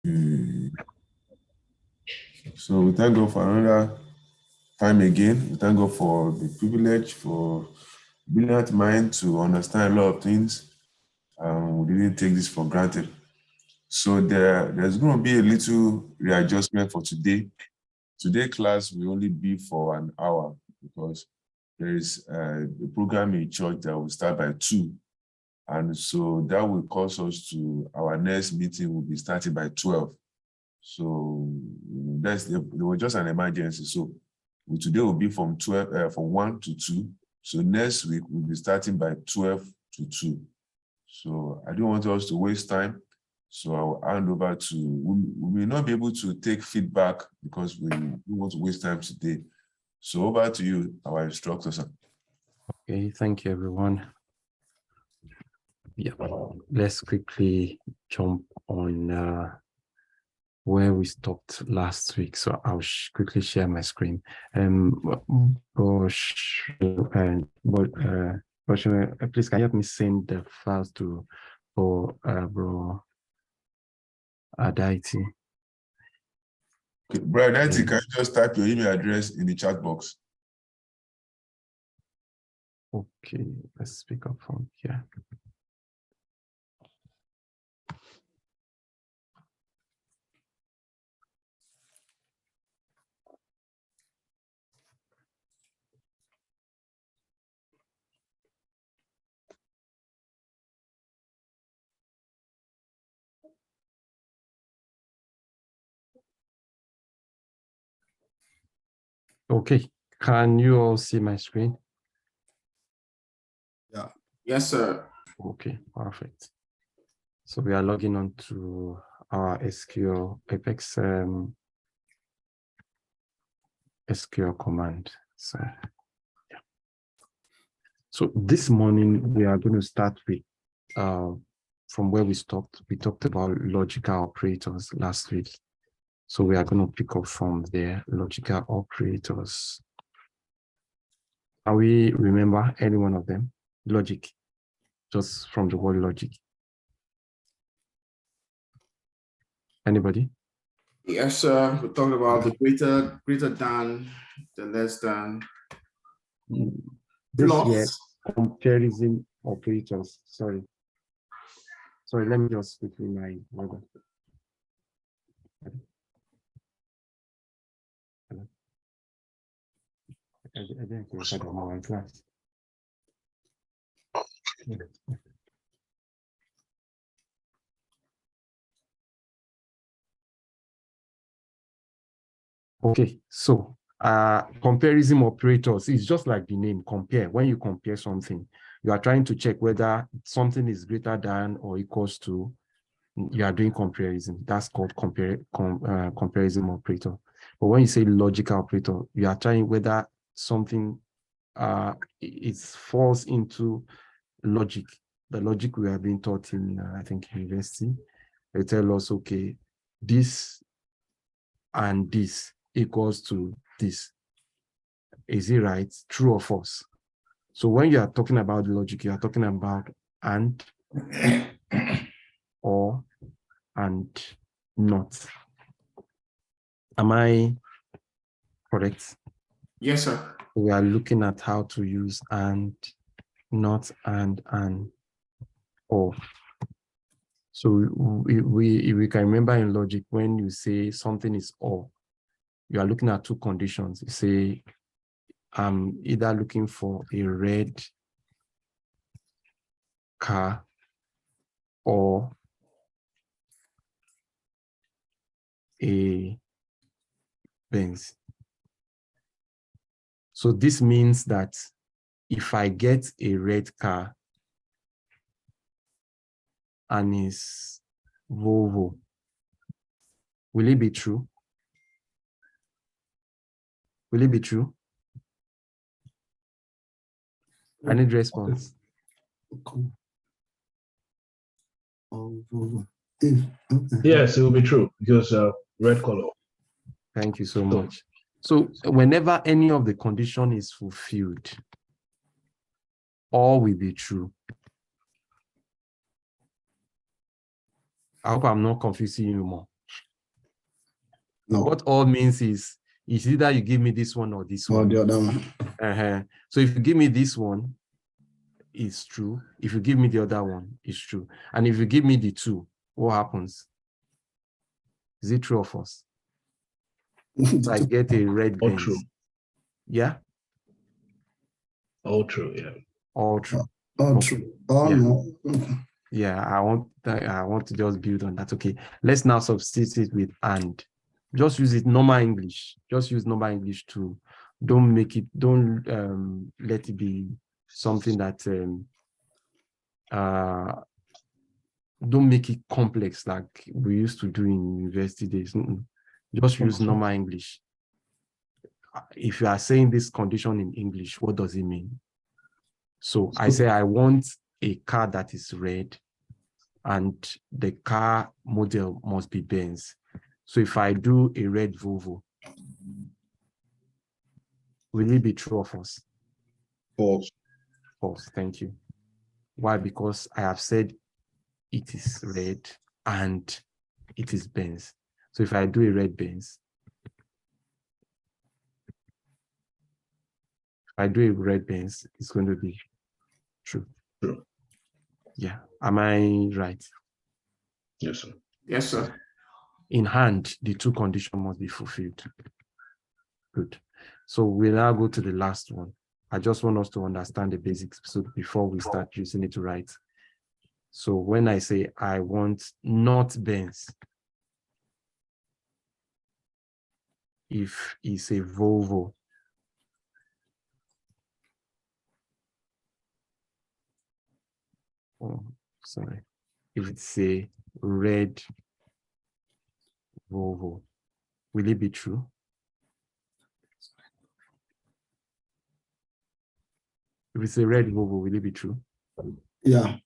So we thank God for another time again. We thank God for the privilege, for brilliant mind to understand a lot of things. We didn't take this for granted. So there's going to be a little readjustment for today. Today class will only be for an hour because there is a program in church that will start by 2. And so that will cause us to, our next meeting will be starting by 12. So there was just an emergency. So today will be from 1 to 2. So next week we'll be starting by 12 to 2. So I don't want us to waste time. So I'll hand over to, we may not be able to take feedback because we don't want to waste time today. So over to you, our instructor, sir. Okay, thank you, everyone. Yeah, let's quickly jump on where we stopped last week. So I'll quickly share my screen. Please can you help me send the files to Bro Adaiti? Okay, Bro Adaiti, can you just type your email address in the chat box? Okay, let's speak up from here. Okay, can you all see my screen? Yeah. Yes, sir. Okay, perfect. So we are logging on to our SQL Apex SQL command. So, yeah. So this morning we are going to start with from where we stopped. We talked about logical operators last week. So we are going to pick up from there, logical operators. Can we remember any one of them? Logic, just from the word logic. Anybody? Yes, sir. We're talking about the greater than, the less than. This comparison operators. Sorry, let me just quickly my order. I didn't clarify that more in class. Okay, so comparison operators is just like the name compare. When you compare something, you are trying to check whether something is greater than or equals to. You are doing comparison. That's called comparison operator. But when you say logical operator, you are trying whether something it falls into logic. The logic we have been taught in I think university. They tell us, okay, this and this equals to this. Is it right? True or false? So when you are talking about logic, you are talking about and, or, and not. Am I correct? Yes, sir. We are looking at how to use and, not, and, or. So we can remember in logic, when you say something is or, you are looking at two conditions. You say, I'm either looking for a red car or a Benz. So this means that if I get a red car and it's Volvo, will it be true? Will it be true? I need response. Yes, it will be true because red color. Thank you so much. So whenever any of the condition is fulfilled, all will be true. I hope I'm not confusing you more. No. What all means is either you give me this one or this Or one. the other one. So if you give me this one, it's true. If you give me the other one, it's true. And if you give me the two, what happens? Is it true or false? So I get a red All Benz. true. Yeah? All true. Yeah. All true. All Okay. true. Oh, Yeah. no. Yeah, I want to just build on that. Okay. Let's now substitute with and. Just use it normal English. Just use normal English to don't let it be something that don't make it complex like we used to do in university days. Just use normal English. If you are saying this condition in English, what does it mean? So I say I want a car that is red and the car model must be Benz. So if I do a red Volvo, will it be true or false? False. False, thank you. Why? Because I have said it is red and it is Benz. So if I do a red Benz, it's going to be true. True. Yeah. Am I right? Yes, sir. Yes, sir. In hand, the two conditions must be fulfilled. Good. So we'll now go to the last one. I just want us to understand the basics so before we start using it to write. So when I say I want not Benz, if it's a Volvo, if it's a red Volvo, will it be true? If it's a red Volvo, will it be true? Yeah.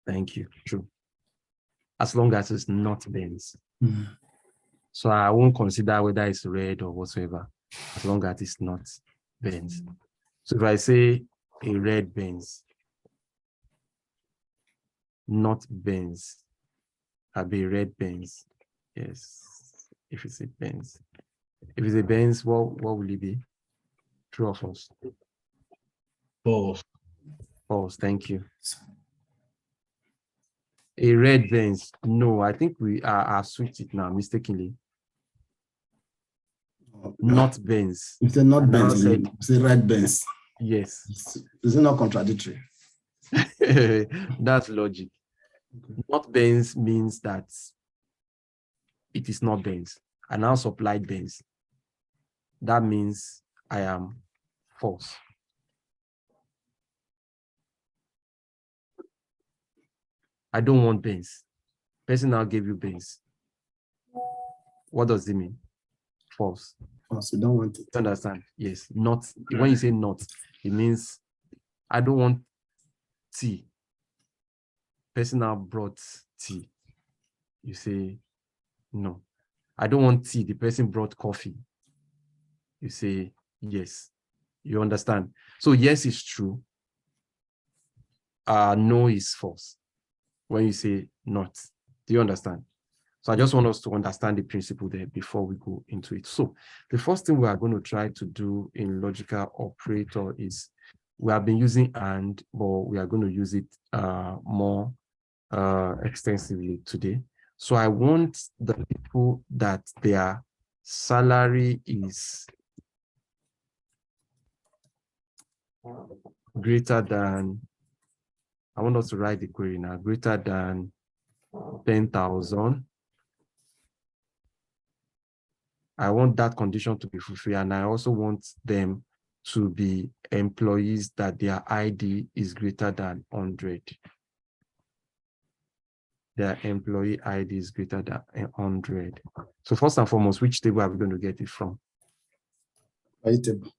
Thank you. True. As long as it's not Benz. Mm. So I won't consider whether it's red or whatsoever, as long as it's not Benz. So if I say a red Benz, not Benz, I'll be red Benz. Yes, if it's a Benz. If it's a Benz, what will it be? True or false? False. False, thank you. A red Benz. No, I think we are switched it now mistakenly. Not Benz. It's a not Now Benz. said- It's a red Benz. Yes. Is it not contradictory? That's logic. Not Benz means that it is not Benz. I now supplied Benz. That means I am false. I don't want Benz. Person now gave you Benz. What does it mean? False. So you don't want it. You understand? Yes. Not. When you say not, it means I don't want tea. Person now brought tea. You say no. I don't want tea. The person brought coffee. You say yes. You understand? So yes is true. No is false. When you say not, do you understand? So I just want us to understand the principle there before we go into it. So the first thing we are going to try to do in logical operator is we have been using and, but we are going to use it more extensively today. So I want the people that their salary is greater than, I want us to write the query now, greater than 10,000. I want that condition to be fulfilled, and I also want them to be employees that their ID is greater than 100. Their employee ID is greater than 100. So first and foremost, which table are we going to get it from? Table.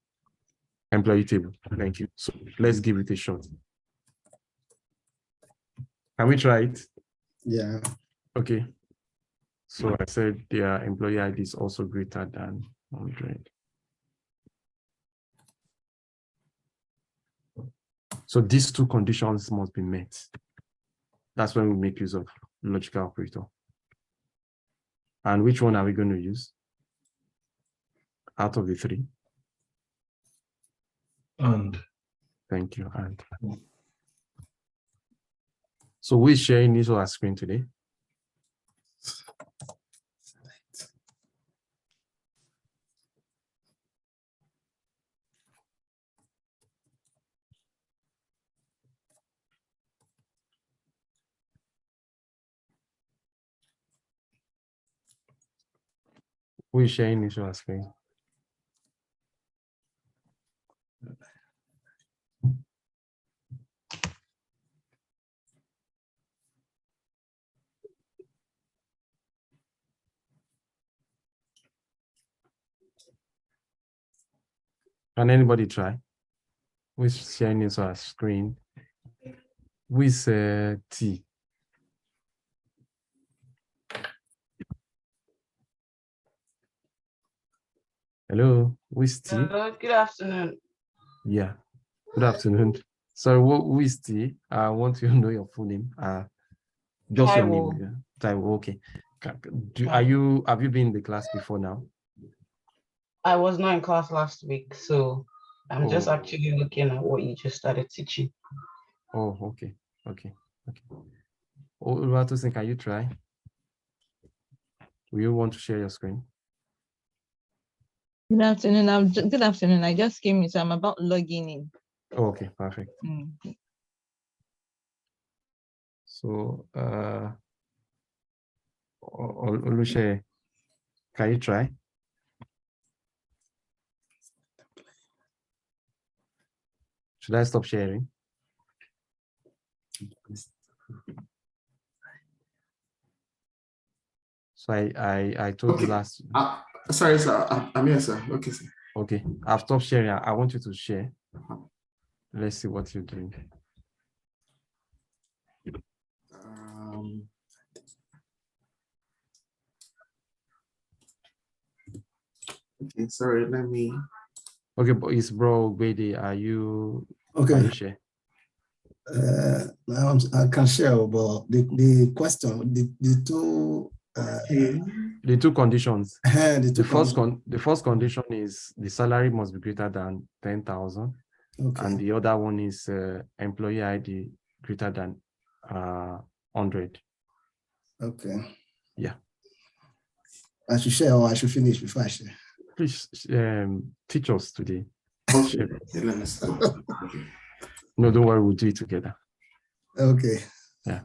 Employee table. Thank you. So let's give it a shot. Can we try it? Yeah. Okay. So I said their employee ID is also greater than 100. So these two conditions must be met. That's when we make use of logical operator. And which one are we going to use out of the three? And Thank you. And so who is sharing this on our screen today? Who is sharing this on our screen? Can anybody try? Who is sharing this on our screen? Who is T? Hello, who is T? Hello, good afternoon. Yeah, good afternoon. Sorry, who is T? I want to know your full name. Just your name. Taiwo. Yeah. Taiwo, okay. Hi. Have you been in the class before now? I was not in class last week, so I'm just Oh. actually looking at what you just started teaching. Oh, okay. Oluwatosin, can you try? Will you want to share your screen? Good afternoon. Good afternoon. I just came in, so I'm about logging in. Oh, okay, perfect. Mm. So, Olushe, can you try? Should I stop sharing? So I told you Okay. last. Sorry, sir. I'm here, sir. Okay, sir. Okay, I've stopped sharing. I want you to share. Let's see what you're doing. Okay, sorry, let me. Okay, but it's bro Bede. Are you? Okay. Can you share? Now I can share, but the question, the two. The two conditions. The The first condition is the salary must be greater than 10,000, okay. and the other one is employee ID greater than 100. Okay. Yeah. I should share or I should finish before I share. Please teach us today. Okay, let me start. Okay. No, don't worry, we'll do it together. Okay. Yeah.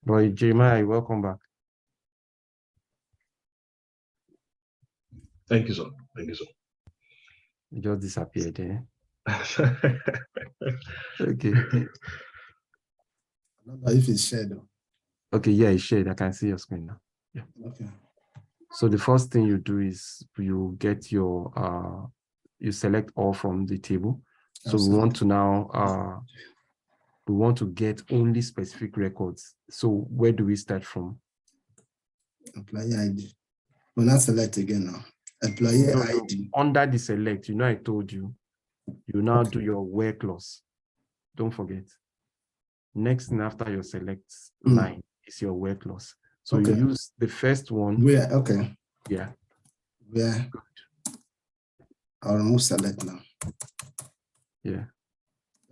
Boy, Jeremiah, welcome back. thank you, sir. Thank you, sir. You just disappeared, eh? Okay. I don't know if it's shared though. Okay, yeah, it's shared. I can see your screen now. Yeah. Okay. So the first thing you do is you get your you select all from the table. So we want to now we want to get only specific records. So where do we start from? Employee ID. We'll not select again now. Employee ID. Under the select, you know, I told you, you now do your where clause. Don't forget. Next thing after your select line is your where clause. So you use the first one. Where? Okay. Yeah. Where? I'll remove select now. Yeah.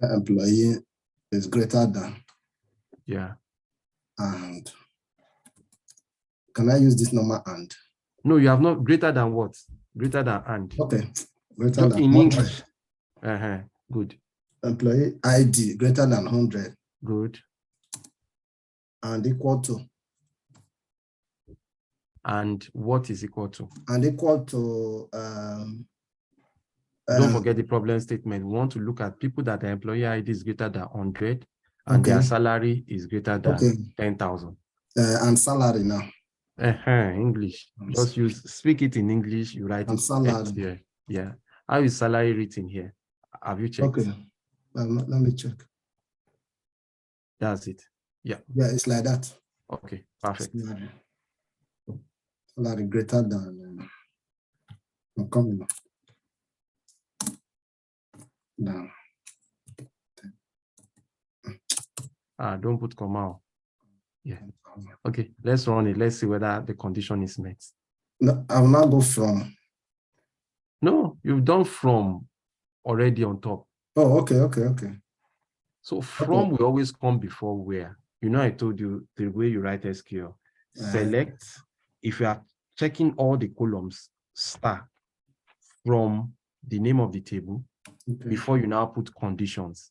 The employee is greater than. Yeah. And can I use this number and? No, you have not greater than what? Greater than and. Okay. Greater than in 100. English. Good. Employee ID greater than 100. Good. And equal to. And what is equal to? And equal to. Don't forget the problem statement. We want to look at people that their employee ID is greater than 100 and their salary is greater than 10,000. And salary now. English. Just speak it in English. You write and it salary. here. Yeah. How is salary written here? Have you checked? Okay. Let me check. That's it. Yeah. Yeah, it's like that. Okay. Perfect. Salary greater than. I'm coming. Now. Don't put comma. Yeah. Okay, let's run it. Let's see whether the condition is met. No, I will not go from. No, you've done from already on top. Oh, okay. So from will always come before where. I told you the way you write SQL. Select, if you are checking all the columns, start from the name of the table before you now put conditions.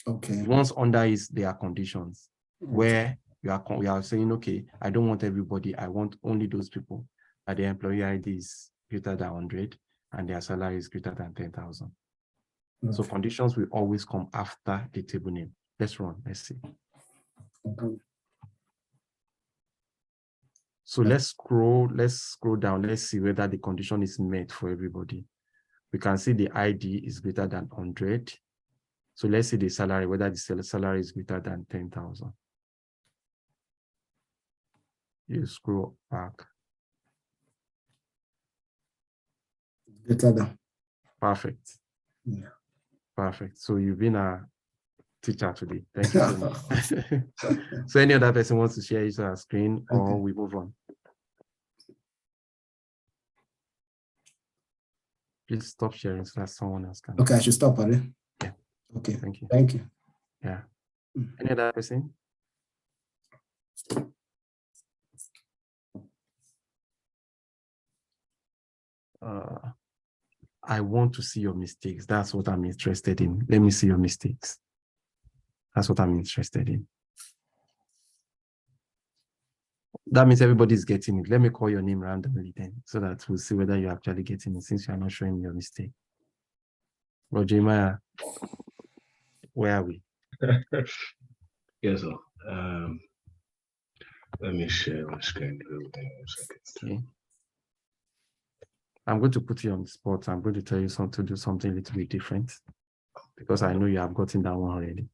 Okay. Once under is there are conditions where we are saying, okay, I don't want everybody, I want only those people that their employee ID is greater than 100 and their salary is greater than 10,000. Okay. So conditions will always come after the table name. Let's run, let's see. Okay. So let's scroll down. Let's see whether the condition is met for everybody. We can see the ID is greater than 100. So let's see the salary, whether the salary is greater than 10,000. You scroll back. Greater than. Perfect. Yeah. Perfect. So you've been a teacher today. Thank you so much. So any other person wants to share his screen, or we move on? Please stop sharing so that someone else can. Okay, I should stop, Ari. Yeah. Okay. Thank you. Thank you. Yeah. Any other person? I want to see your mistakes. That's what I'm interested in. Let me see your mistakes. That's what I'm interested in. That means everybody's getting it. Let me call your name randomly then, so that we'll see whether you're actually getting it, since you're not showing your mistake. Roger Maya, where are we? Yes, sir. Let me share my screen. Okay. I'm going to put you on the spot. I'm going to tell you to do something a little bit different, because I know you have gotten that one already.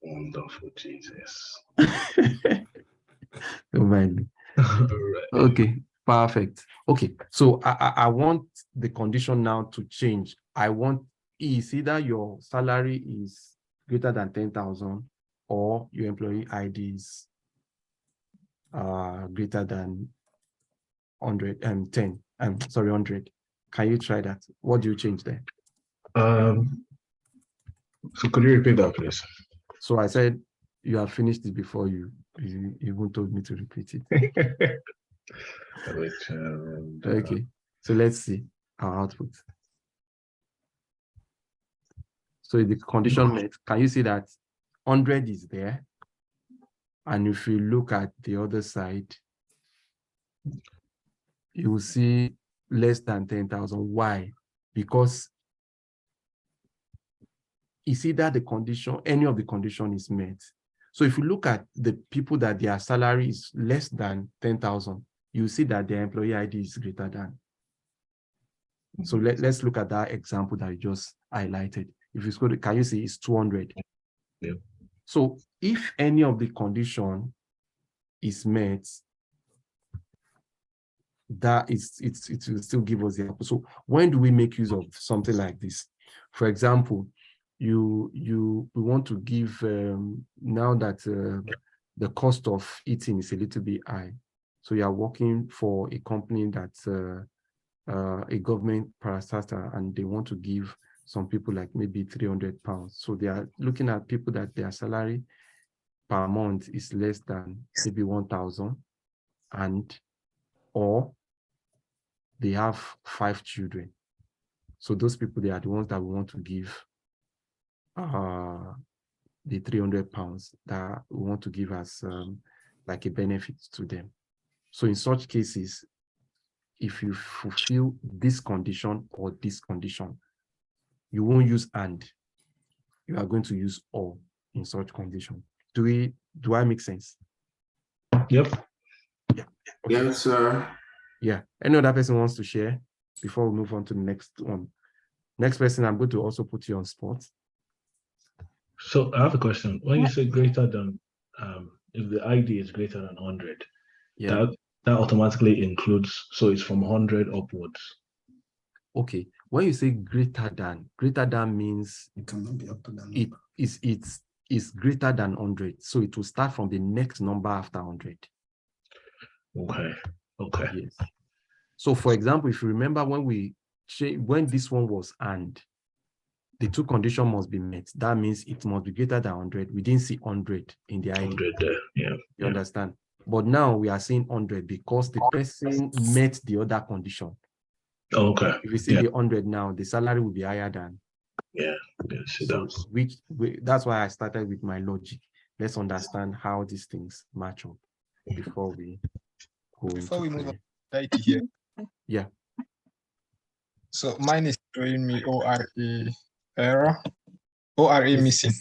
Wonderful, Jesus. Don't mind me. Right. Okay, perfect. Okay, so I want the condition now to change. I want is either your salary is greater than 10,000 or your employee ID is greater than 100 and 10. I'm sorry, 100. Can you try that? What do you change there? So could you repeat that, please? So I said you have finished it before you even told me to repeat it. Okay, so let's see our output. So the condition met, can you see that 100 is there? And if you look at the other side, you will see less than 10,000. Why? Because you see that the condition, any of the condition is met. So if you look at the people that their salary is less than 10,000, you see that their employee ID is greater than. So let's look at that example that you just highlighted. If you go to, can you see it's 200? Yeah. So if any of the condition is met, that it will still give us the output. So when do we make use of something like this? For example, we want to give now that the cost of eating is a little bit high. So you are working for a company that's a government parastatal, and they want to give some people like maybe £300. So they are looking at people that their salary per month is less than maybe 1,000, and or they have 5 children. So those people, they are the ones that we want to give the £300 that we want to give as like a benefit to them. So in such cases, if you fulfill this condition or this condition, you won't use and. You are going to use or in such condition. Do I make sense? Yep. Yeah. Okay. Yes, sir. Yeah. Any other person wants to share before we move on to the next one? Next person, I'm going to also put you on spot. So I have a question. When you say greater than, if the ID is greater than 100, Yeah. that automatically includes, so it's from 100 upwards. Okay. When you say greater than means It cannot be up to that it's is greater than 100. So it will start from the next number after 100. Okay. Okay. Yes. So for example, if you remember when this one was and, the two conditions must be met. That means it must be greater than 100. We didn't see 100 in the ID. 100 there. Yeah. You understand? But now we are seeing 100 because the person met the other condition. Okay. If you see the 100 now, the salary will be higher than. Yeah. See So that. that's why I started with my logic. Let's understand how these things match up before we go Before we into move on to IT here. Yeah. So mine is showing me ORA error. ORA missing.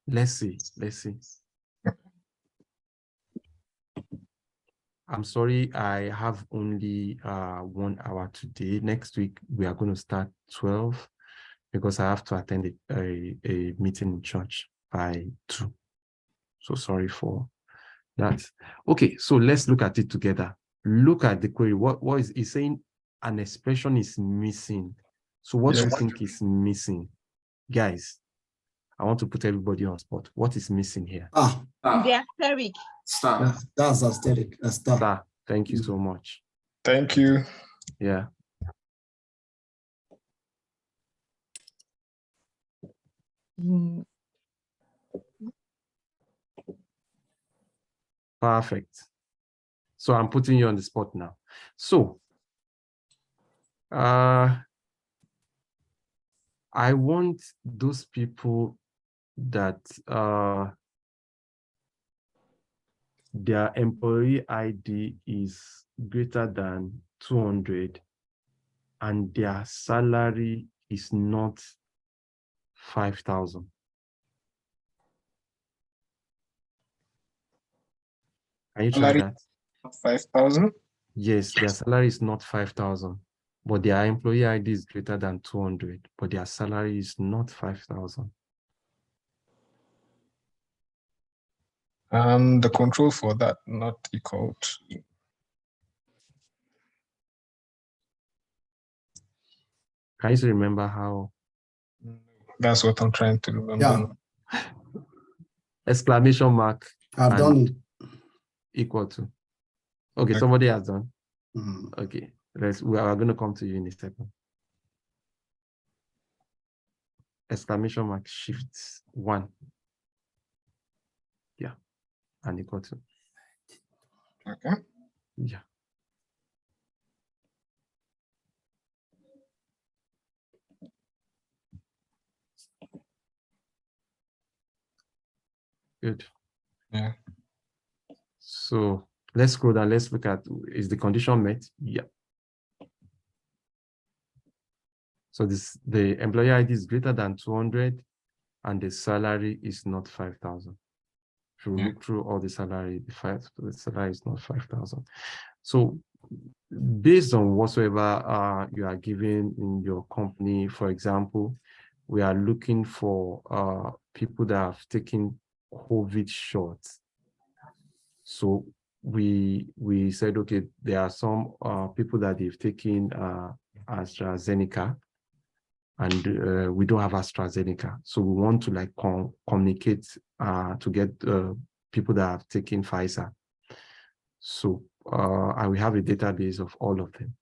Let's see. I'm sorry, I have only 1 hour today. Next week, we are going to start 12 because I have to attend a meeting in church by 2. So sorry for that. Okay, so let's look at it together. Look at the query. What is it saying? An expression is missing. So what do you think is missing? Guys, I want to put everybody on spot. What is missing here? The asterisk. Star. That's asterisk. A star. Star. Thank you so much. Thank you. Yeah. Perfect. So I'm putting you on the spot now. So I want those people that their employee ID is greater than 200 and their salary is not 5,000. Can you try that? 5,000. Yes, their salary is not 5,000, but their employee ID is greater than 200, but their salary is not 5,000. The control for that not equal to. Can you still remember how? That's what I'm trying to remember. Yeah. Exclamation mark. I've done it. Equal to. Okay, somebody has done. Mm. Okay, we are going to come to you in a second. Exclamation mark shift 1. Yeah, and equal to. Okay. Yeah. Good. Yeah. So let's scroll down. Let's look at, is the condition met? Yeah. So the employee ID is greater than 200 and the salary is not 5,000. If you look through all the salary, the salary is not 5,000. So based on whatsoever you are given in your company, for example, we are looking for people that have taken COVID shots. So we said, okay, there are some people that they've taken AstraZeneca, and we don't have AstraZeneca. So we want to like communicate to get people that have taken Pfizer. So and we have a database of all of them.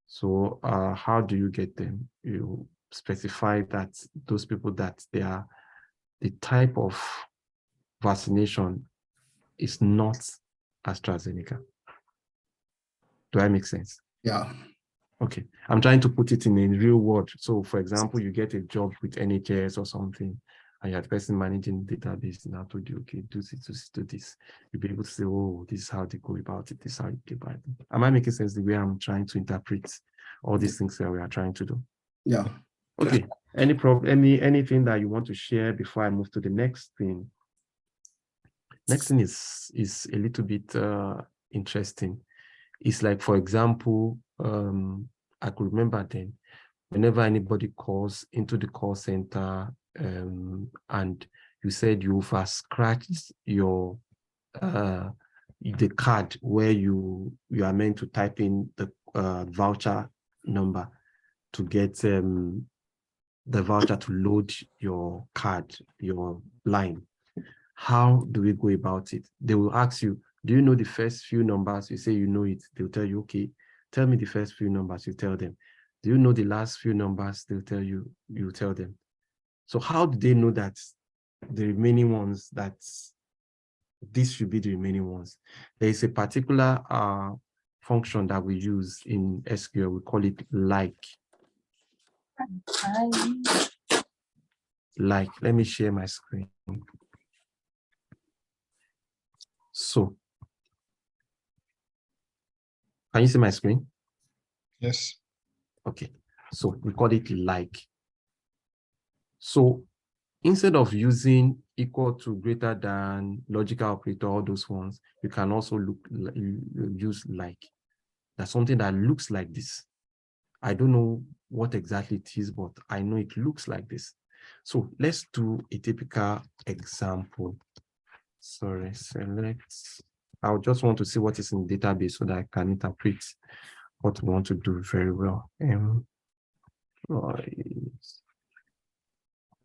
So how do you get them? You specify that those people that they are, the type of vaccination is not AstraZeneca. Do I make sense? Yeah. Okay. I'm trying to put it in a real world. So for example, you get a job with NHS or something, and you're the person managing the database, and I told you, okay, do this. You'll be able to say, oh, this is how they go about it, this is how you go about it. Am I making sense the way I'm trying to interpret all these things that we are trying to do? Yeah. Okay. Any problem, anything that you want to share before I move to the next thing? Next thing is a little bit interesting. It's like, for example, I could remember then, whenever anybody calls into the call center and you said you've scratched your the card where you are meant to type in the voucher number to get the voucher to load your card, your line. How do we go about it? They will ask you, do you know the first few numbers? You say you know it. They'll tell you, okay, tell me the first few numbers. You tell them. Do you know the last few numbers? They'll tell you, you tell them. So how do they know that the remaining ones, that this should be the remaining ones? There is a particular function that we use in SQL. We call it like. Like, let me share my screen. So, can you see my screen? Yes. Okay, so we call it like. So instead of using equal to, greater than, logical operator, all those ones, you can also use like. That's something that looks like this. I don't know what exactly it is, but I know it looks like this. So let's do a typical example. Sorry, select. I just want to see what is in the database so that I can interpret what we want to do very well.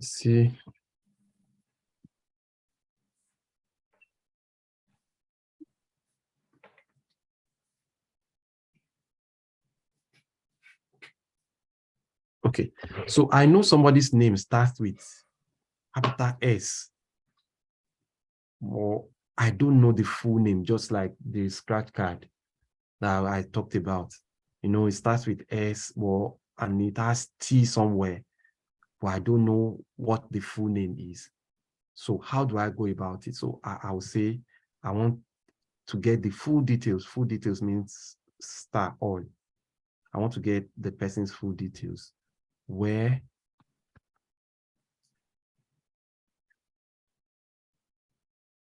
See. Okay, so I know somebody's name starts with capital S, or I don't know the full name, just like the scratch card that I talked about. You know, it starts with S, and it has T somewhere, but I don't know what the full name is. So how do I go about it? So I'll say I want to get the full details. Full details means star all. I want to get the person's full details, where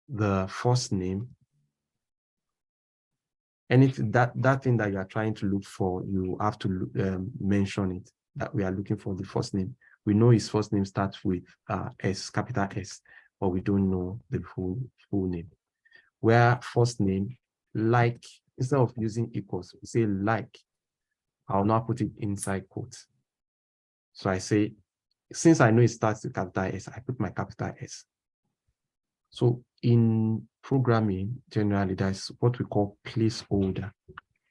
the first name, anything that thing that you are trying to look for, you have to mention it, that we are looking for the first name. We know his first name starts with S, capital S, but we don't know the full name. Where first name, like, instead of using equals, we say like. I'll now put it inside quotes. So I say, since I know it starts with capital S, I put my capital S. So in programming, generally, that's what we call placeholder.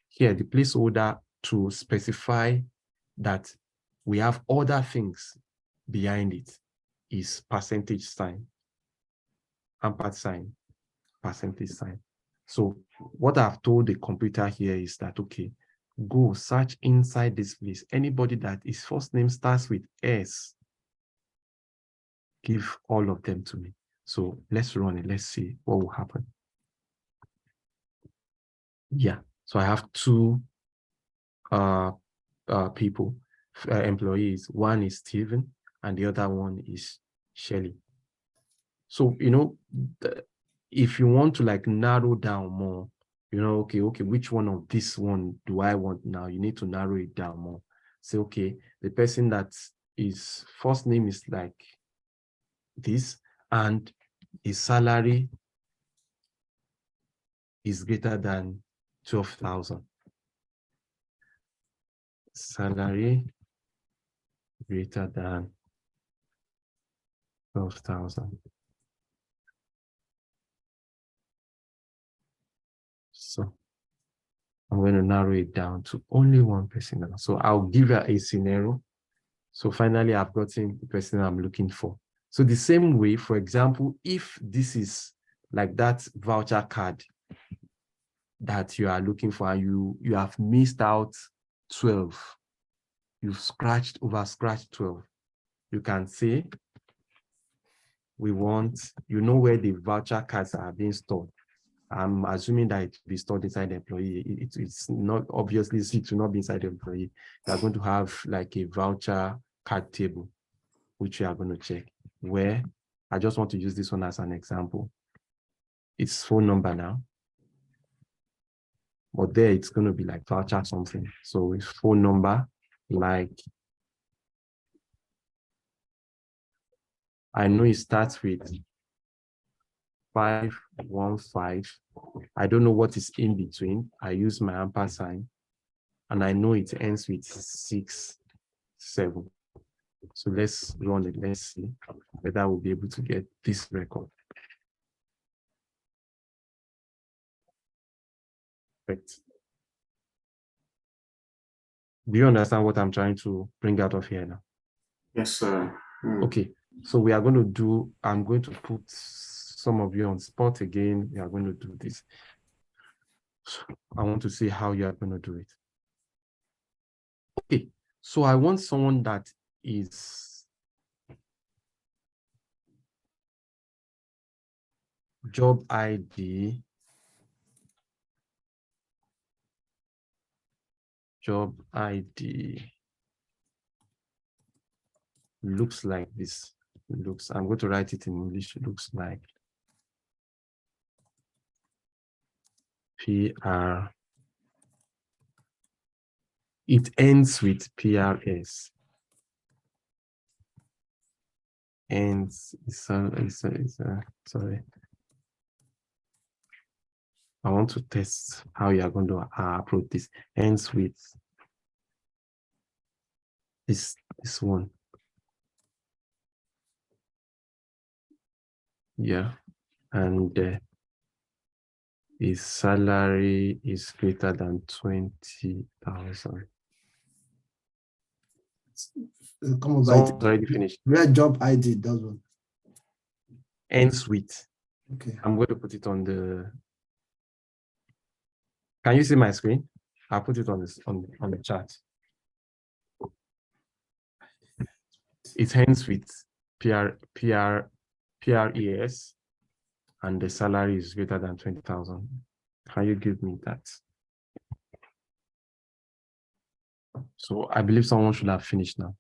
Here, the placeholder to specify that we have other things behind it is percentage sign, ampersand sign, percentage sign. So what I've told the computer here is that, okay, go search inside this place. Anybody that his first name starts with S, give all of them to me. So let's run it. Let's see what will happen. Yeah, so I have two people, employees. One is Steven and the other one is Shelly. So, you know, if you want to like narrow down more, you know, okay, which one of this one do I want now? You need to narrow it down more. Say, okay, the person that his first name is like this and his salary is greater than 12,000. Salary greater than 12,000. So I'm going to narrow it down to only one person now. So I'll give her a scenario. So finally, I've gotten the person I'm looking for. So the same way, for example, if this is like that voucher card that you are looking for, and you have missed out 12, you've over scratched 12, you can say, we want, you know where the voucher cards are being stored. I'm assuming that it will be stored inside the employee. It's not, obviously, it will not be inside the employee. You're going to have like a voucher card table, which you are going to check, where I just want to use this one as an example. It's phone number now, but there it's going to be like voucher something. So it's phone number, like, I know it starts with 515. I don't know what is in between. I use my ampersand, and I know it ends with 67. So let's run it. Let's see whether we'll be able to get this record. Right. Do you understand what I'm trying to bring out of here now? Yes, sir. Okay, so we are going to do, I'm going to put some of you on spot again. We are going to do this. I want to see how you are going to do it. Okay, so I want someone that is job ID, looks like this. I'm going to write it in English. It looks like PR. It ends with PRS. And sorry. I want to test how you are going to approach this. Ends with this one. Yeah, and his salary is greater than 20,000. Come on, Someone's already finished. Where job ID does one. Ends with. Okay. I'm going to put it on the. Can you see my screen? I'll put it on this on the chat. It ends with PRES, and the salary is greater than 20,000. Can you give me that? So I believe someone should have finished now.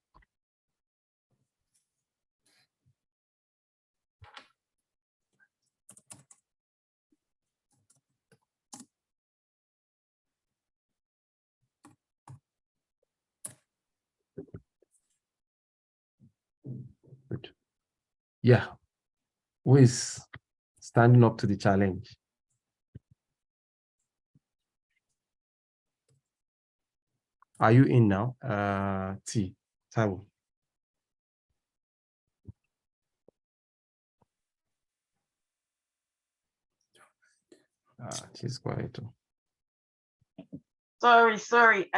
Good. Yeah. Who is standing up to the challenge? Are you in now? Taiwo. She's quiet too. Sorry.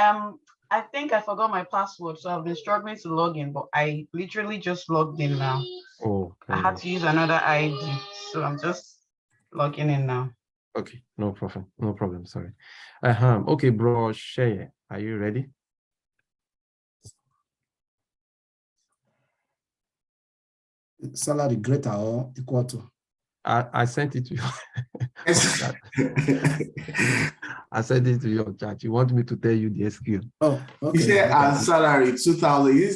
I think I forgot my password, so I've been struggling to log in, but I literally just logged in now. Oh, I had to use another ID, so I'm just logging in now. Okay, no problem. Sorry. Okay, bro, Sheye, are you ready? Salary greater or equal to? I sent it to you. I sent it to your chat. You want me to tell you the SQL? Oh, okay. He said as salary 2,000.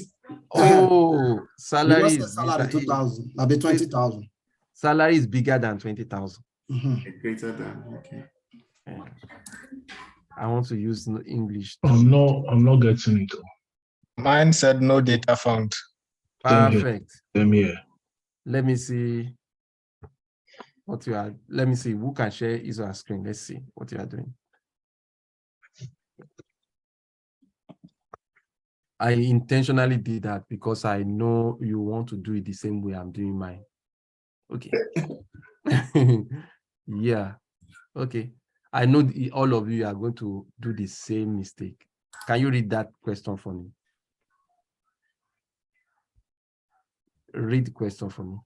Oh, salary is salary 2,000. I'll be 20,000. Salary is bigger than 20,000. Greater than, okay. Yeah. I want to use English. I'm not getting it. Mine said no data found. Perfect. Same here. Let me see what you are. Let me see who can share his or her screen. Let's see what you are doing. I intentionally did that because I know you want to do it the same way I'm doing mine. Okay. Yeah. Okay. I know all of you are going to do the same mistake. Can you read that question for me? Read the question for me.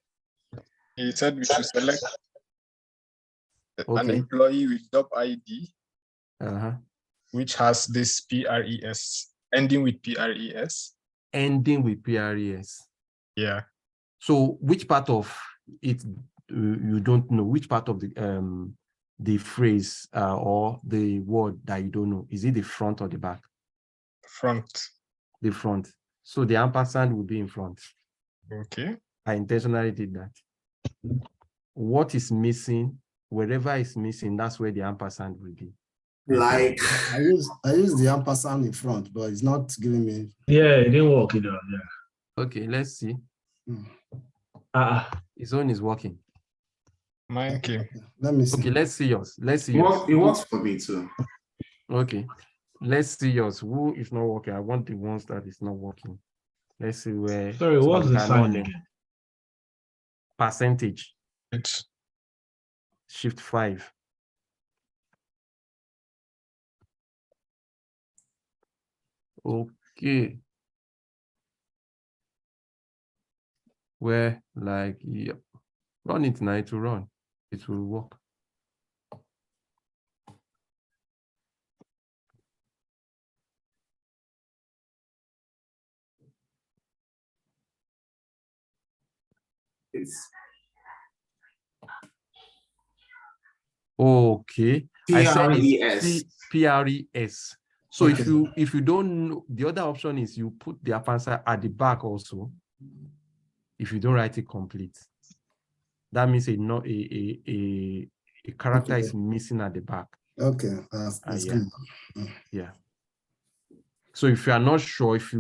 He said we should select an employee with job ID, which has this PRES, ending with PRES. Ending with PRES. Yeah. So which part of it you don't know? Which part of the phrase or the word that you don't know? Is it the front or the back? Front. The front. So the ampersand will be in front. Okay. I intentionally did that. What is missing, wherever is missing, that's where the ampersand will be. Like I use the ampersand in front, but it's not giving me. Yeah, it didn't work either. Yeah. Okay, let's see. His own is working. Mine came. Let me see. Okay, let's see yours. Let's see yours. It works for me too. Okay, let's see yours. Who is not working? I want the ones that is not working. Let's see where. Sorry, so what's we the can sign run it. again? Percentage. It's Shift 5. Okay. Where like, yep. Run it now to run. It will work. Okay. I said it's PRES. So Okay. if you don't know, the other option is you put the ampersand at the back also. If you don't write it complete, that means a character Okay. is missing at the back. Okay, that's Yeah. good. Yeah. So if you are not sure, if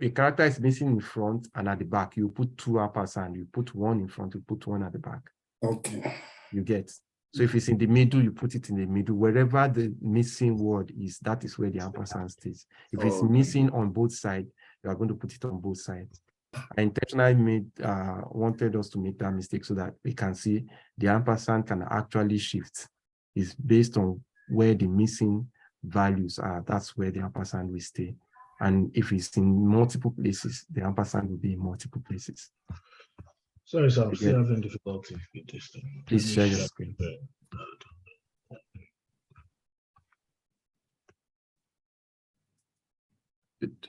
a character is missing in front and at the back, you put 2 ampersand. You put 1 in front, you put 1 at the back. Okay. You get. So if it's in the middle, you put it in the middle. Wherever the missing word is, that is where the ampersand stays. If it's missing on both sides, you are going to put it on both sides. I intentionally wanted us to make that mistake so that we can see the ampersand can actually shift. It's based on where the missing values are. That's where the ampersand will stay. And if it's in multiple places, the ampersand will be in multiple places. Sorry, sir, I'm still having difficulty with this thing. Please share your screen. Good.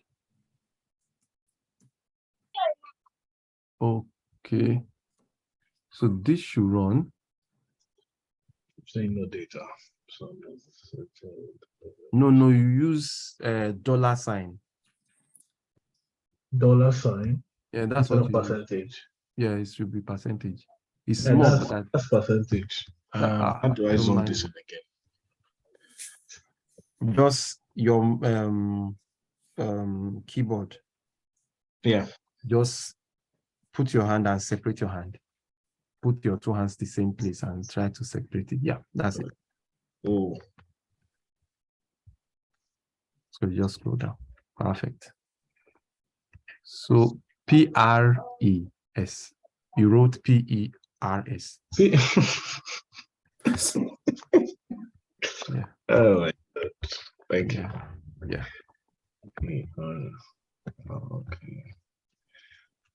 Okay. So this should run. Saying no data. So No, you use $sign. $sign. Yeah, that's what you percentage. use. Yeah, it should be percentage. It's Yeah, small, that's percentage. How do I zoom this in again? Just your keyboard. Yeah. Just put your hand and separate your hand. Put your 2 hands the same place and try to separate it. Yeah, that's it. Oh. So you just scroll down. Perfect. So PRES. You wrote PERS. Yeah. Oh my God. Thank you. Yeah. Okay.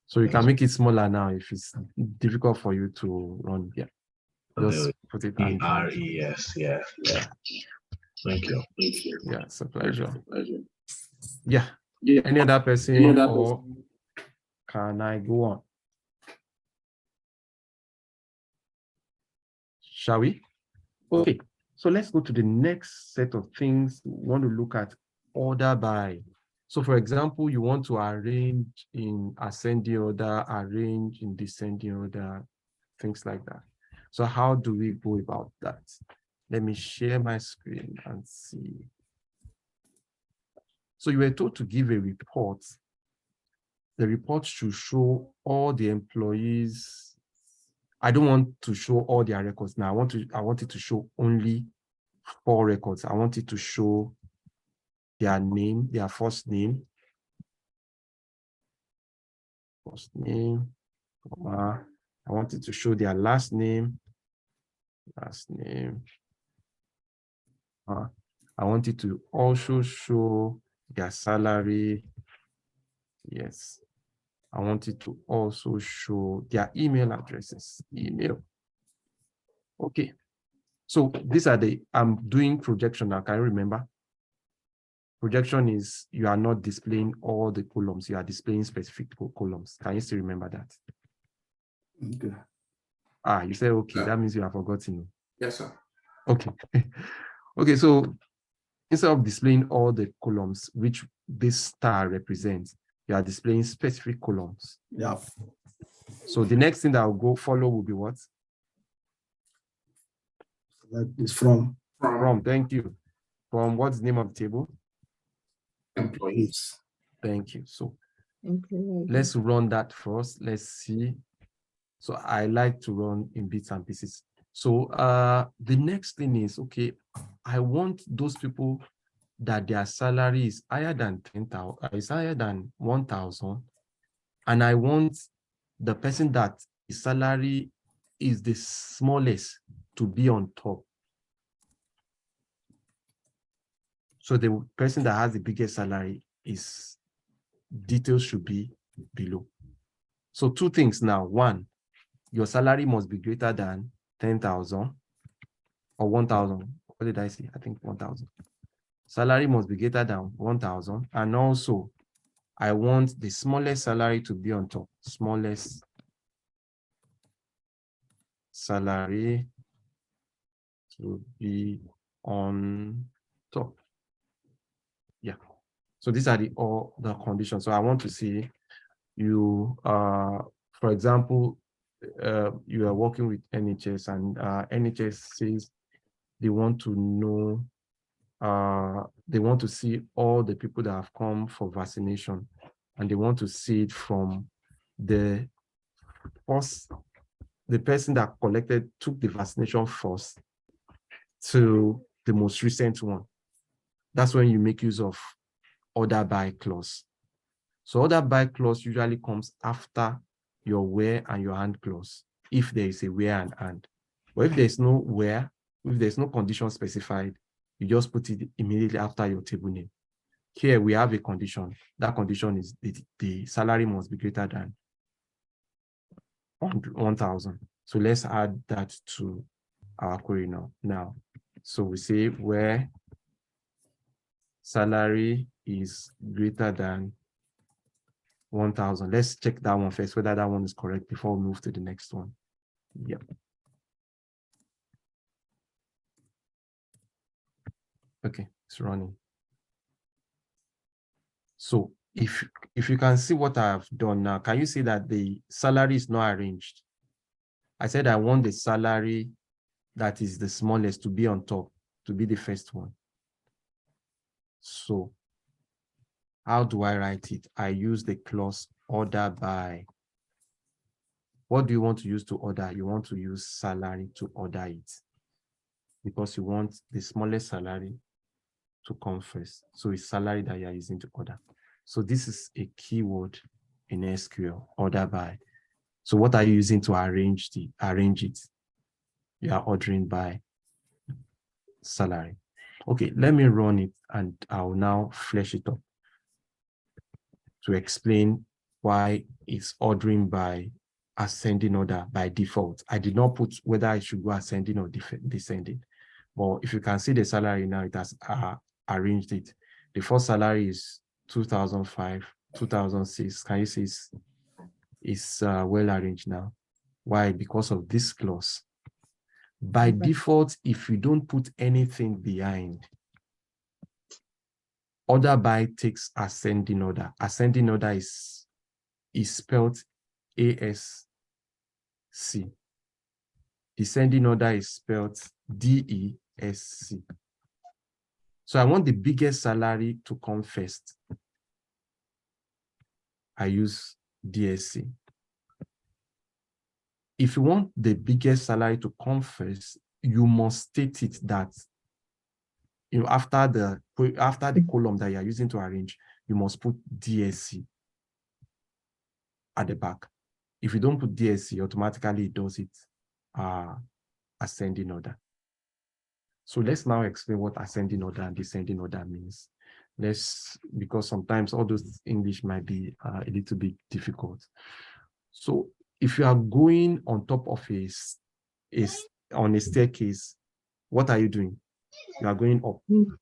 So you can make it smaller now if it's difficult for you to run. Yeah. Just put it on. PRES. Yeah. Thank you. Yeah, it's a pleasure. Yeah. Any other person or can I go on? Shall we? Okay. So let's go to the next set of things. We want to look at order by. So for example, you want to arrange in ascending order, arrange in descending order, things like that. So how do we go about that? Let me share my screen and see. So you were told to give a report. The report should show all the employees. I don't want to show all their records now. I want it to show only 4 records. I want it to show their name, their first name, I want it to show their last name. I want it to also show their salary. Yes. I want it to also show their email addresses. Okay. So these are I'm doing projection now. Can you remember? Projection is you are not displaying all the columns. You are displaying specific columns. Can you still remember that? Okay. You said, okay, that means you have forgotten. Yes, sir. Okay. Okay, so instead of displaying all the columns which this star represents, you are displaying specific columns. Yeah. So the next thing that will follow will be what? That is from. From, thank you. From what's the name of the table? Employees. Thank you. So let's run that first. Let's see. So I like to run in bits and pieces. So the next thing is, okay, I want those people that their salary is higher than 10,000, is higher than 1,000 and I want the person that his salary is the smallest to be on top. So the person that has the biggest salary, is details should be below. So two things now. One, your salary must be greater than 10,000 or 1,000. What did I say? I think 1,000. Salary must be greater than 1,000. And also, I want the smallest salary to be on top. Smallest salary to be on top. Yeah. So these are all the conditions. So I want to see you, for example, you are working with NHS, and NHS says they want to know, they want to see all the people that have come for vaccination, and they want to see it from the person that took the vaccination first to the most recent one. That's when you make use of order by clause. So order by clause usually comes after your where and your and clause, if there is a where and. But if there's no where, if there's no condition specified, you just put it immediately after your table name. Here we have a condition. That condition is the salary must be greater than 1,000. So let's add that to our query now. So we say where salary is greater than 1,000. Let's check that one first, whether that one is correct before we move to the next one. Yep. Okay, it's running. So if you can see what I have done now, can you see that the salary is not arranged? I said I want the salary that is the smallest to be on top, to be the first one. So how do I write it? I use the clause order by. What do you want to use to order? You want to use salary to order it, because you want the smallest salary to come first. So it's salary that you are using to order. So this is a keyword in SQL, order by. So what are you using to arrange it? You are ordering by salary. Okay, let me run it, and I'll now flesh it up to explain why it's ordering by ascending order by default. I did not put whether I should go ascending or descending. But if you can see the salary now, it has arranged it. The first salary is 2005, 2006. Can you see it's well arranged now? Why? Because of this clause. By default, if you don't put anything behind, order by takes ascending order. Ascending order is spelled ASC. Descending order is spelled DESC. So I want the biggest salary to come first. I use DSC. If you want the biggest salary to come first, you must state it that, after the column that you are using to arrange, you must put DSC at the back. If you don't put DSC, automatically it does it ascending order. So let's now explain what ascending order and descending order means. Because sometimes all those English might be a little bit difficult. So if you are going on top of on a staircase, what are you doing? You are going up. You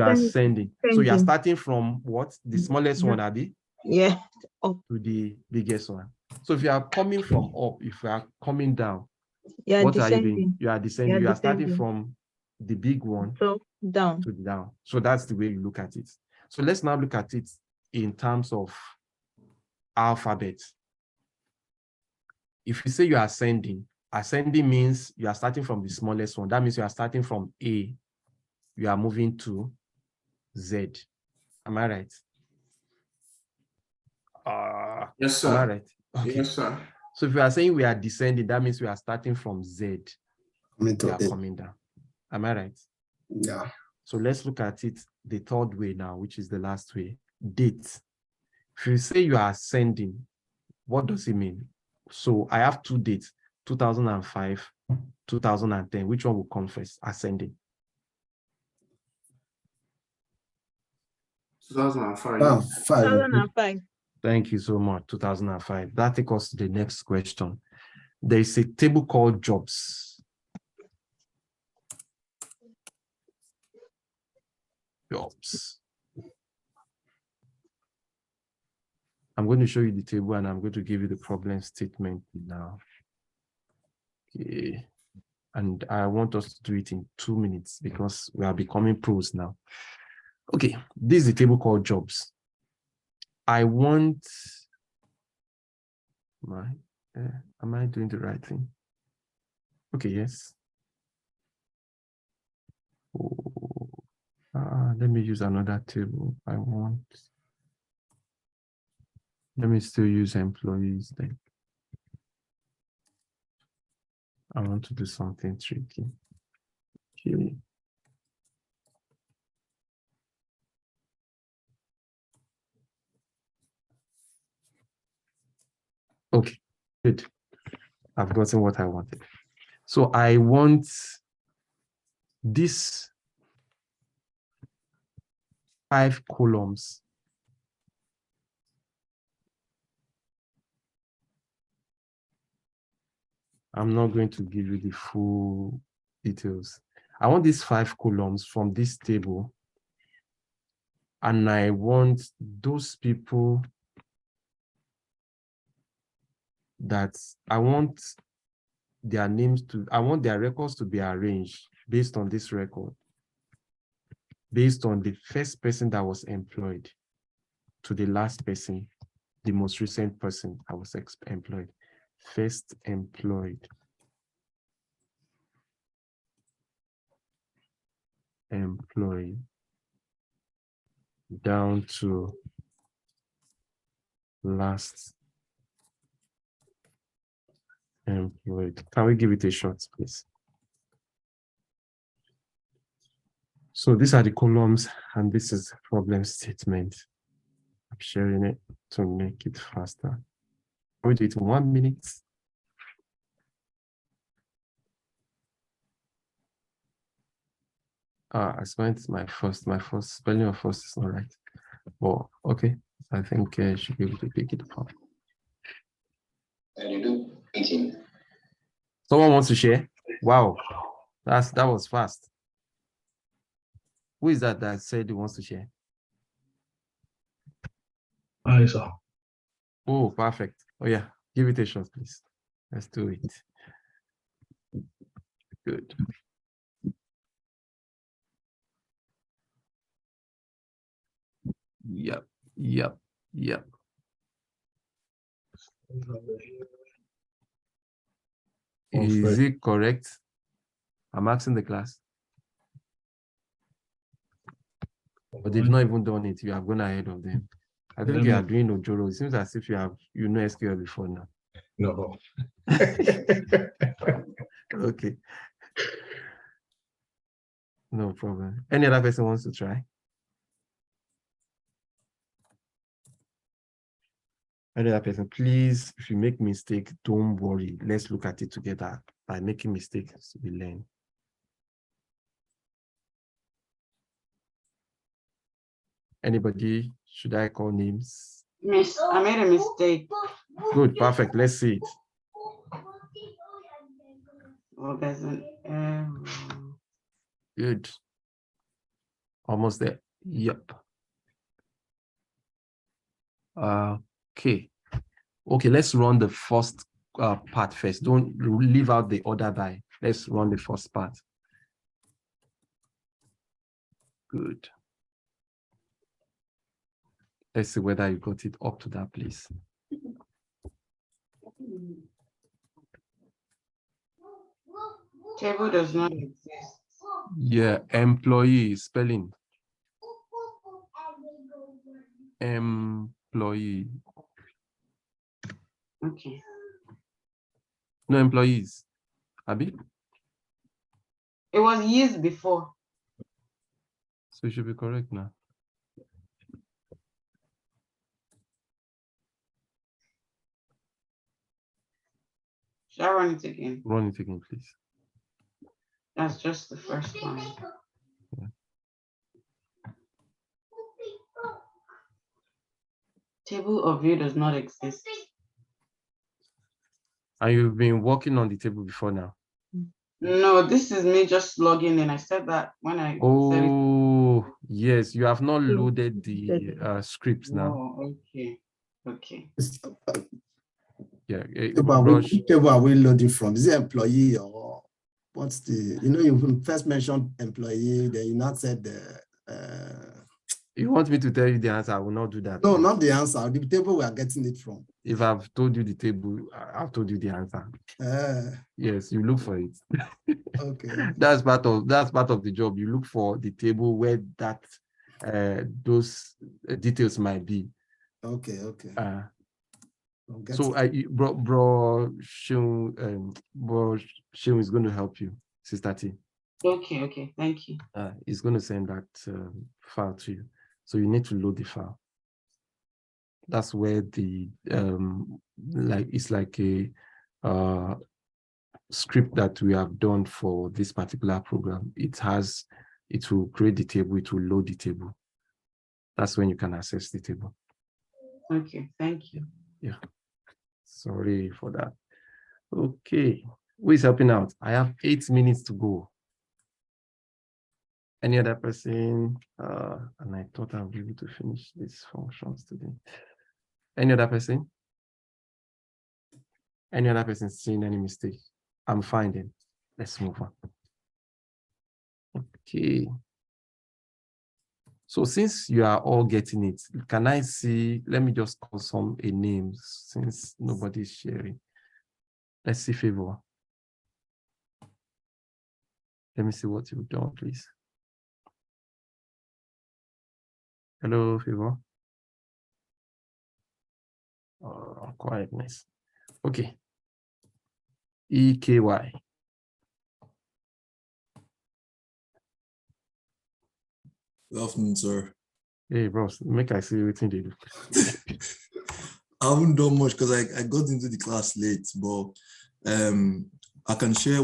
are ascending. So you are starting from what? The smallest one, Abby? Yeah. Up. To the biggest one. So if you are coming from up, if you are coming down, Yeah, what are you doing? You are descending. You are starting descending from the big one down. to the down. So that's the way you look at it. So let's now look at it in terms of alphabet. If you say you are ascending means you are starting from the smallest one. That means you are starting from A. You are moving to Z. Am I right? Yes, sir. Am I right? Okay. Yes, sir. So if you are saying we are descending, that means we are starting from Z. We are coming down. Am I right? Yeah. So let's look at it the third way now, which is the last way. Date. If you say you are ascending, what does it mean? So I have two dates, 2005, 2010. Which one will come first? Ascending. 2005. 2005. Thank you so much. 2005. That takes us to the next question. There is a table called jobs. Jobs. I'm going to show you the table and I'm going to give you the problem statement now. Okay. And I want us to do it in 2 minutes because we are becoming pros now. Okay, this is the table called jobs. I want am I doing the right thing? Okay, yes. Oh, let me use another table. Let me still use employees then. I want to do something tricky. Okay. Okay, good. I've gotten what I wanted. So I want this 5 columns. I'm not going to give you the full details. I want these 5 columns from this table. And I want those people that I want their names to, I want their records to be arranged based on this record, based on the first person that was employed to the last person, the most recent person that was employed. First employed. Employee down to last employed. Can we give it a shot, please? So these are the columns, and this is the problem statement. I'm sharing it to make it faster. We do it in 1 minute. I spent my first spelling of first is not right. Well, okay. I think I should be able to pick it up. Someone wants to share? Wow, that was fast. Who is that said he wants to share? I saw. Oh, perfect. Oh yeah, give it a shot, please. Let's do it. Good. Yep. Is it correct? I'm asking the class. But they've not even done it. You have gone ahead of them. I think you are doing Ojoro. It seems as if you know SQL before now. No. Okay. No problem. Any other person wants to try? Any other person, please, if you make mistake, don't worry. Let's look at it together. By making mistakes, we learn. Anybody? Should I call names? Miss, I made a mistake. Good, perfect. Let's see it. Oh, there's an error. Good. Almost there. Yep. Okay. Okay, let's run the first part first. Don't leave out the other die. Let's run the first part. Good. Let's see whether you got it up to that place. Table does not exist. Yeah, employee spelling. Employee. Okay. No employees. Abi? It was used before. So it should be correct now. run it again. Run it again, please. That's just the first line. Yeah. Table of view does not exist. And you've been working on the table before now? No, this is me just logging in. I said that when I said it. Oh, yes. You have not loaded the scripts now. Oh, okay. Okay. Yeah. Table are we loading from? Is it employee or what's the, you first mentioned employee, then you not said you want me to tell you the answer? I will not do that. no, not the answer. The table we are getting it from. If I've told you the table, I've told you the answer. Yes, you look for it. Okay. That's part of the job. You look for the table where that those details might be. Okay. So bro Seun is going to help you, Sister T. Okay. Thank you. He's going to send that file to you. So you need to load the file. That's where the it's like a script that we have done for this particular program. It will create the table, it will load the table. That's when you can access the table. Okay, thank you. Yeah. Sorry for that. Okay. Who is helping out? I have 8 minutes to go. Any other person? And I thought I'll be able to finish these functions today. Any other person? Any other person seeing any mistake? I'm finding. Let's move on. Okay. So since you are all getting it, can I see, let me just call some names since nobody's sharing. Let's see Favor. Let me see what you've done, please. Hello, Favor. Quietness. Okay. EKY. Good afternoon, sir. Hey, bros, make I see everything they do. I haven't done much because I got into the class late, but I can share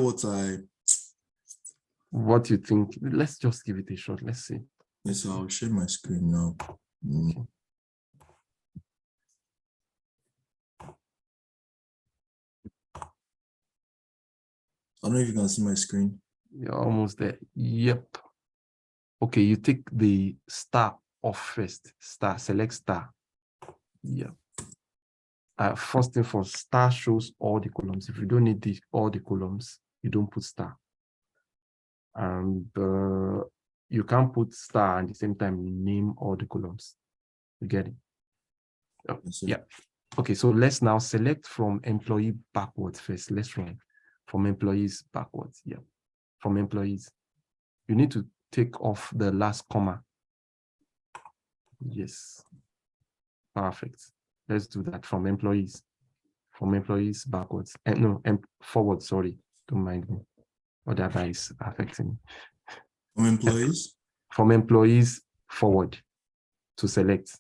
what you think. Let's just give it a shot. Let's see. Yes, so I'll share my screen now. Okay. I don't know if you can see my screen. You're almost there. Yep. Okay, you take the star off first. Star, select star. Yeah. First thing first, star shows all the columns. If you don't need all the columns, you don't put star. And you can't put star at the same time name all the columns. You get it? Oh, Yes, yeah. Okay, so let's now select from employee backwards first. Let's run from employees backwards. Yeah. From employees. You need to take off the last comma. Yes. Perfect. Let's do that from employees. From employees backwards. No, forward, sorry. Don't mind me. Otherwise affecting me. From employees? From employees forward to select.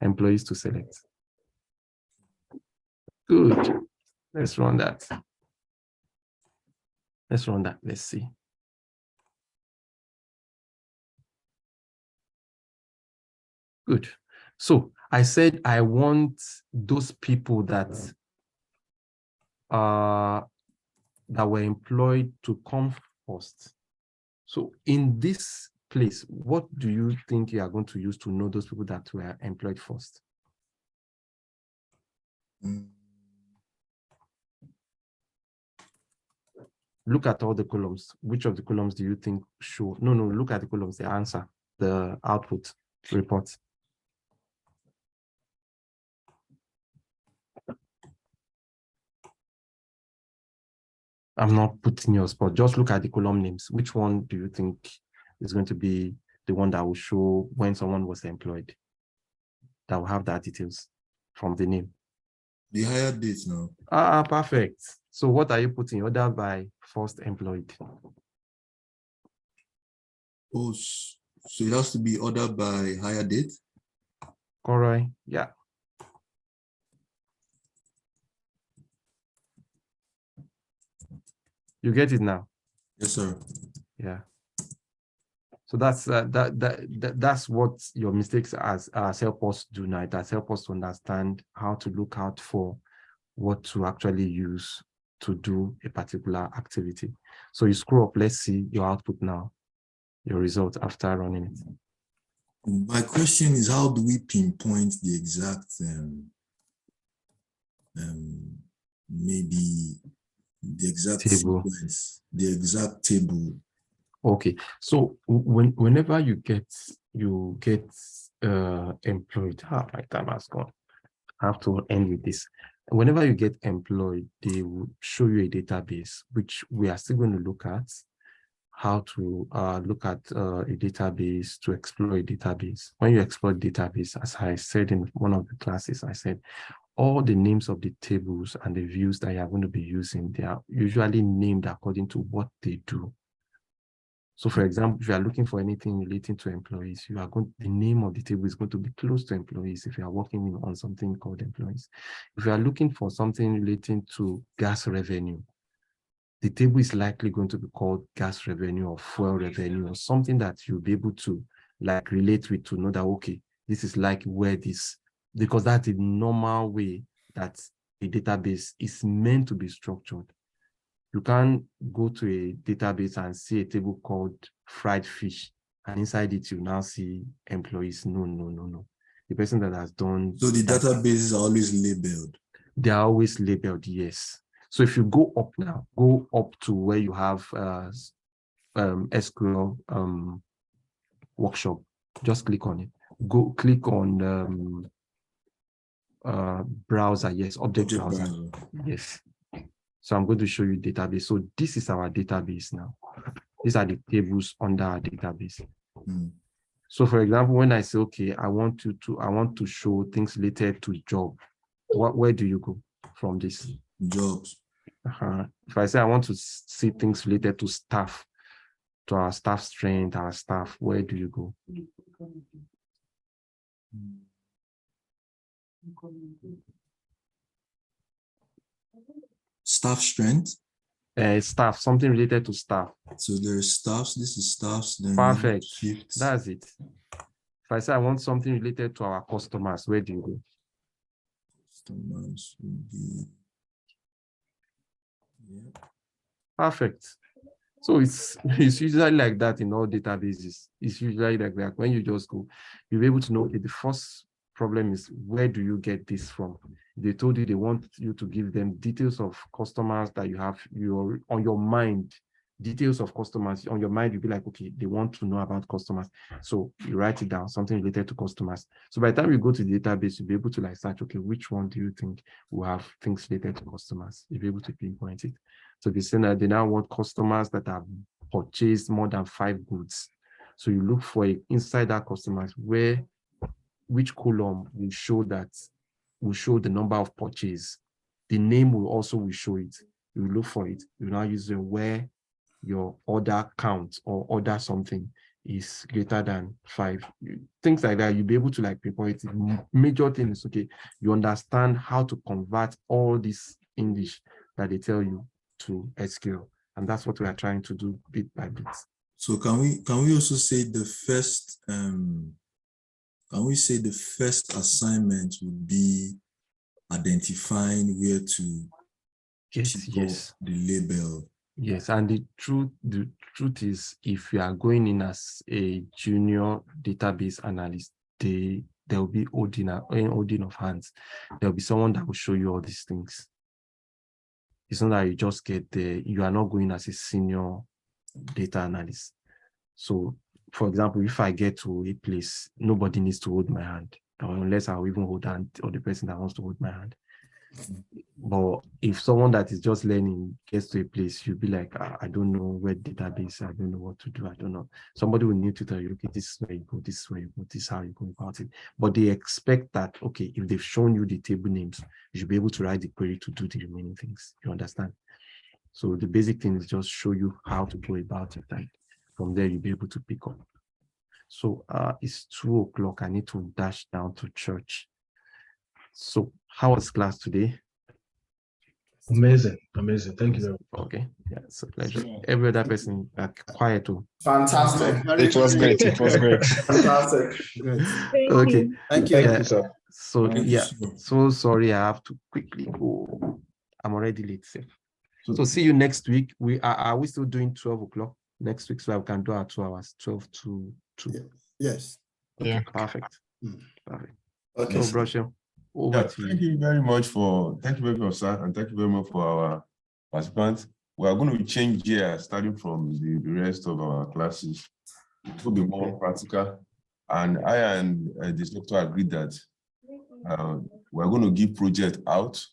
Employees to select. Good. Let's run that. Let's see. Good. So I said I want those people that were employed to come first. So in this place, what do you think you are going to use to know those people that were employed first? Look at all the columns. Which of the columns do you think show? No, look at the columns, the answer, the output report. I'm not putting your spot. Just look at the column names. Which one do you think is going to be the one that will show when someone was employed? That will have that details from the name. The higher date now. Perfect. So what are you putting? Order by first employed. Oh, so it has to be ordered by higher date? Correct. Yeah. You get it now? Yes, sir. Yeah. So that's what your mistakes has help us do now. It has helped us to understand how to look out for what to actually use to do a particular activity. So you screw up, let's see your output now, your result after running it. My question is, how do we pinpoint the exact, maybe the exact Table. sequence, the exact table? Okay, so whenever you get employed, my time has gone. I have to end with this. Whenever you get employed, they will show you a database, which we are still going to look at, how to look at a database, to explore a database. When you explore database, as I said in one of the classes, I said, all the names of the tables and the views that you are going to be using, they are usually named according to what they do. So for example, if you are looking for anything relating to employees, the name of the table is going to be close to employees if you are working on something called employees. If you are looking for something relating to gas revenue, the table is likely going to be called gas revenue or fuel revenue or something that you'll be able to like relate with to know that, okay, this is like where this, because that's the normal way that a database is meant to be structured. You can't go to a database and see a table called fried fish, and inside it you now see employees. No. The person that has done. So the databases are always labeled. They are always labeled, yes. So if you go up now, go up to where you have SQL workshop, just click on it. Go click on browser, yes, object browser. Yes. So I'm going to show you database. So this is our database now. These are the tables under our database. So for example, when I say, okay, I want to show things related to job, where do you go from this? Jobs. If I say I want to see things related to staff, to our staff strength, our staff, where do you go? Staff strength? Staff, something related to staff. So there's staffs, this is staffs. Then Perfect. Shifts. That's it. If I say I want something related to our customers, where do you go? Customers would be... Yeah. Perfect. So it's usually like that in all databases. It's usually like that. When you just go, you'll be able to know, okay, the first problem is, where do you get this from? They told you they want you to give them details of customers that you have on your mind. Details of customers on your mind, you'll be like, okay, they want to know about customers. So you write it down, something related to customers. So by the time you go to the database, you'll be able to like search, okay, which one do you think will have things related to customers? You'll be able to pinpoint it. So they say that they now want customers that have purchased more than 5 goods. So you look for inside that customers which column will show the number of purchase. The name will show it. You look for it. You now use where your order count or order something is greater than 5. Things like that, you'll be able to like pinpoint it. Major thing is, okay, you understand how to convert all this English that they tell you to SQL, and that's what we are trying to do bit by bit. So can we also say the first assignment would be identifying where to yes the label? Yes, and the truth is, if you are going in as a junior database analyst, there will be holding of hands. There will be someone that will show you all these things. It's not that you just get there. You are not going as a senior data analyst. So, for example, if I get to a place, nobody needs to hold my hand, unless I'll even hold hand or the person that wants to hold my hand. But if someone that is just learning gets to a place, you'll be like, I don't know where database, I don't know what to do, I don't know. Somebody will need to tell you, okay, this is where you go, this is where you go, this is how you go about it. But they expect that, okay, if they've shown you the table names, you should be able to write the query to do the remaining things. You understand? So the basic thing is just show you how to go about it, and from there you'll be able to pick up. So it's 2 o'clock. I need to dash down to church. So how was class today? Amazing. Thank you very much. Okay. Yeah, it's a pleasure. Every other person, quiet too. Fantastic. It was great. It was great. Fantastic. Great. Okay. Thank you. Thank you, sir. So Thank you, yeah, sir. so sorry, I have to quickly go. I'm already late, sir. So see you next week. Are we still doing 12 o'clock next week? So I can do our 2 hours, 12 to 2. Yeah. Yes. Yeah. Perfect. Mm. Perfect. Okay. So Brusher, over Yeah, to thank you. you very much, sir, and thank you very much for our participants. We are going to change gears starting from the rest of our classes. It will be more practical. And I and this doctor agreed that we're going to give project out,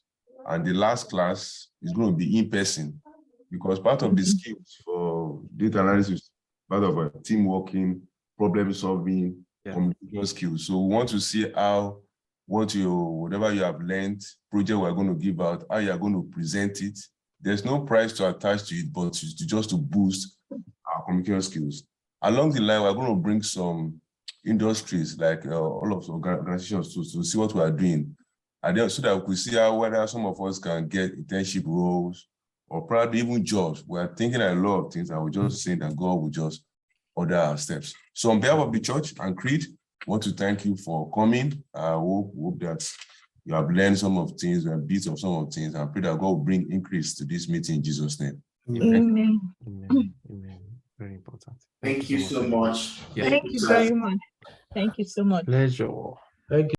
and the last class is going to be in person, because part of the skills for data analysis, part of team working, problem solving, communication skills. So we want to see how whatever you have learned, project we're going to give out, how you are going to present it. There's no price to attach to it, but just to boost our communication skills. Along the line, we're going to bring some industries, like all of the organizations, to see what we are doing. And then so that we could see whether some of us can get internship roles or probably even jobs. We are thinking a lot of things, and we're just saying that God will just order our steps. So on behalf of the church and Creed, I want to thank you for coming. I hope that you have learned some of things and bits of some of things, and I pray that God will bring increase to this meeting in Jesus' name. Amen. Amen. Very important. Thank you so much. Yeah. Thank you very much. Thank you so much. Pleasure. Thank you.